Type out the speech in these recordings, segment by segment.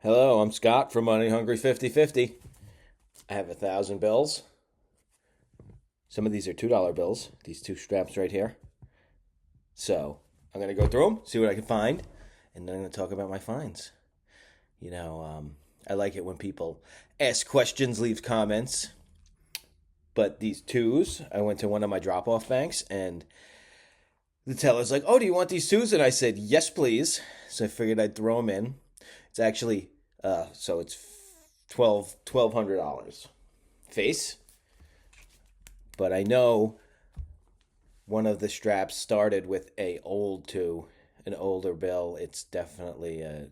Hello, I'm Scott from Money Hungry 50/50. I have 1,000 bills. Some of these are $2 bills, these two straps right here. So I'm going to go through them, see what I can find, and then I'm going to talk about my finds. I like it when people ask questions, leave comments. But these twos, I went to one of my drop off banks, and the teller's like, "Oh, do you want these twos?" And I said, "Yes, please." So I figured I'd throw them in. It's actually, so it's $1,200 face. But I know one of the straps started with an older bill. It's definitely a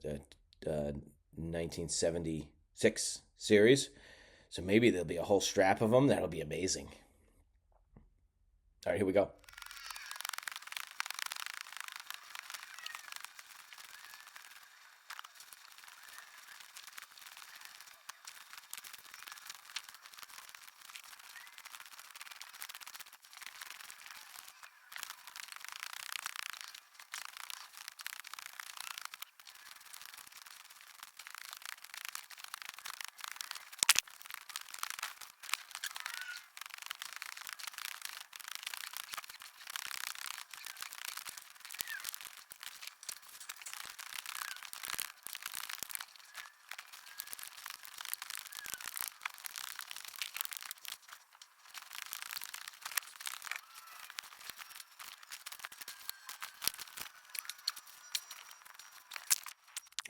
1976 series. So maybe there'll be a whole strap of them. That'll be amazing. All right, here we go.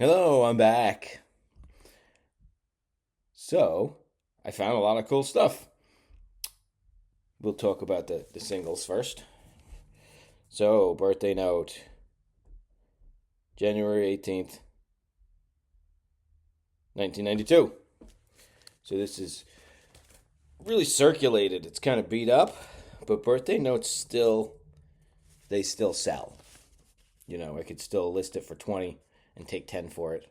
Hello, I'm back. So, I found a lot of cool stuff. We'll talk about the singles first. So, birthday note January 18th, 1992. So, this is really circulated. It's kind of beat up, but birthday notes they still sell. I could still list it for 20 and take 10 for it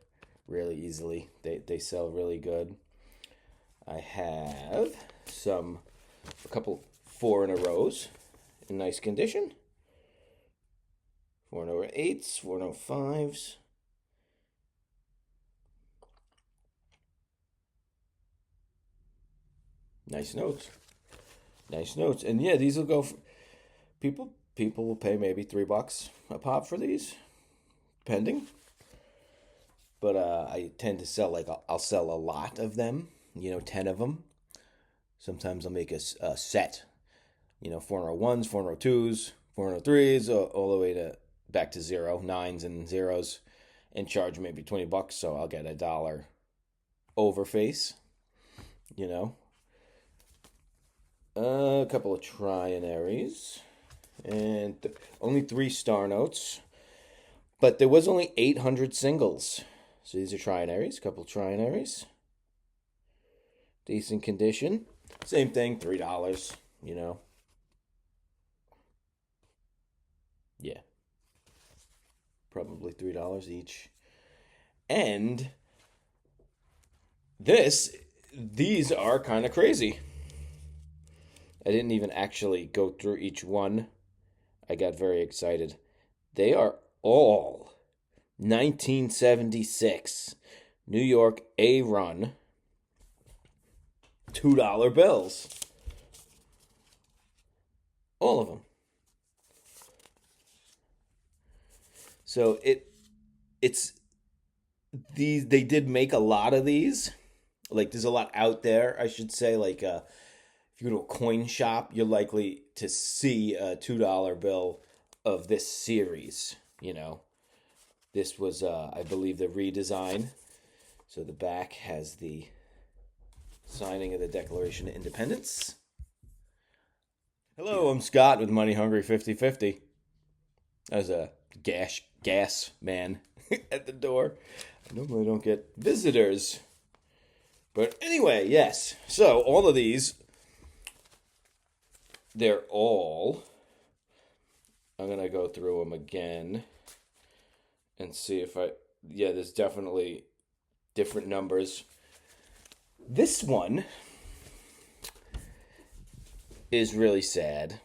really easily. They sell really good. I have a couple 4 in a rows in nice condition. 4 in a 8s, 4 in a 5s. Nice notes. Nice notes. And yeah, these will go for people will pay maybe $3 a pop for these, depending. But I tend to sell I'll sell a lot of them, 10 of them. Sometimes I'll make a set, 401s, 402s, 403s, all the way to back to zero, nines and zeros, and charge maybe $20. So I'll get $1 over face, you know. A couple of trianaries, and only 3 star notes. But there was only 800 singles. So these are trianaries, a couple of trianaries. Decent condition. Same thing, $3, Yeah, probably $3 each. And these are kind of crazy. I didn't even actually go through each one. I got very excited. They are all 1976 New York A Run $2 bills. All of them. So it's these they did make a lot of these. Like there's a lot out there, I should say. If you go to a coin shop, you're likely to see a $2 bill of this series. This was, I believe, the redesign. So the back has the signing of the Declaration of Independence. Hello, I'm Scott with Money Hungry 50/50. As a gas man at the door. I normally don't get visitors. But anyway, yes. So all of these, they're all. I'm gonna go through them again and see if yeah, there's definitely different numbers. This one is really sad.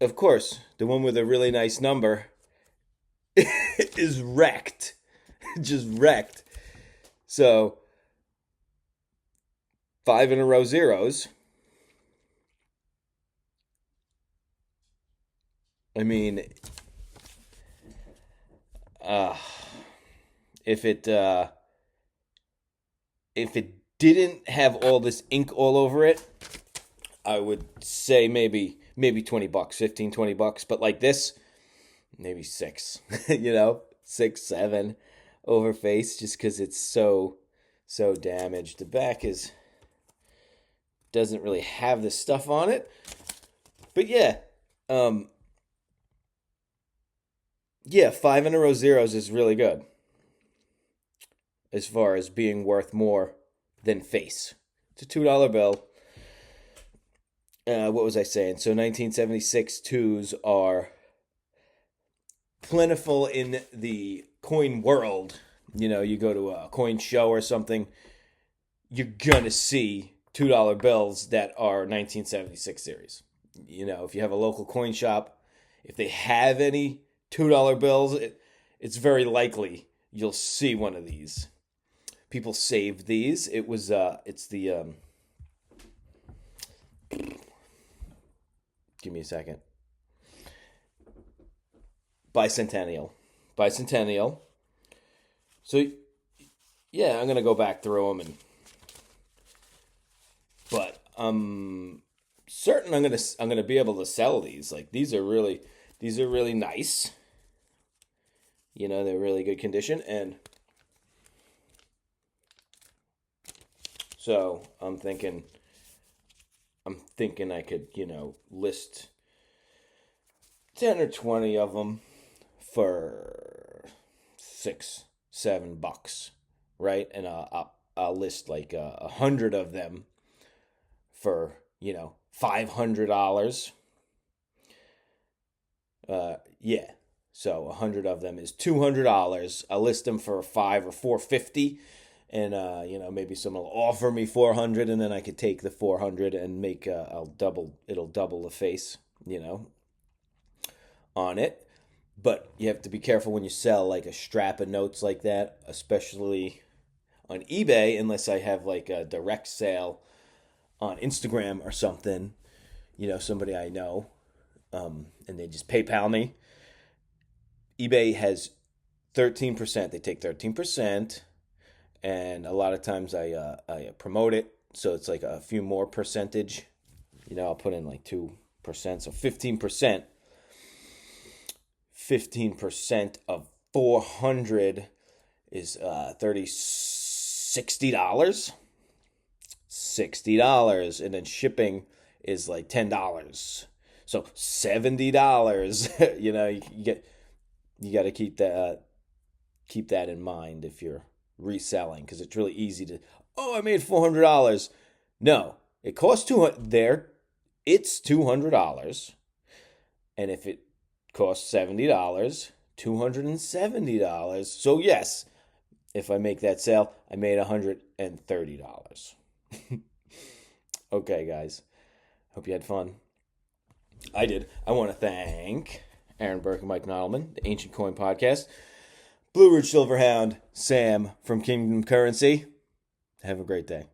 Of course, the one with a really nice number is wrecked. Just wrecked. So 5 in a row zeros. I mean, uh, if it didn't have all this ink all over it, I would say maybe $20, 15, $20. But like this, maybe six, 6, 7 over face, just because it's so damaged. The back doesn't really have this stuff on it. But um, 5 in a row zeros is really good as far as being worth more than face. It's a $2 bill. What was I saying? So 1976 twos are plentiful in the coin world. You go to a coin show or something, you're going to see $2 bills that are 1976 series. If you have a local coin shop, if they have any $2 bills, it's very likely you'll see one of these. People saved these. It's the give me a second. Bicentennial. So I'm gonna go back through them, but I'm certain I'm gonna be able to sell these. Like these are really nice. They're really good condition, and so I'm thinking I could list 10 or 20 of them for $6-7, right? And I'll list like 100 of them for $500. So 100 of them is $200. I'll list them for $500 or $450, and maybe someone will offer me $400, and then I could take the $400 and make it'll double the face, on it. But you have to be careful when you sell like a strap of notes like that, especially on eBay, unless I have like a direct sale on Instagram or something, somebody I know, and they just PayPal me. eBay has 13%. They take 13%, and a lot of times I promote it, so it's like a few more percentage. I'll put in like 2%, so 15%. 15% of 400 is $60. $60, and then shipping is like $10. So $70. You got to keep that in mind if you're reselling, because it's really easy to, I made $400. No, it costs $200 there. It's $200, and if it costs $70, $270. So yes, if I make that sale, I made $130. Okay, guys. Hope you had fun. I did. I want to thank Aaron Burke and Mike Nodelman, the Ancient Coin Podcast, Blue Ridge Silverhound, Sam from Kingdom Currency. Have a great day.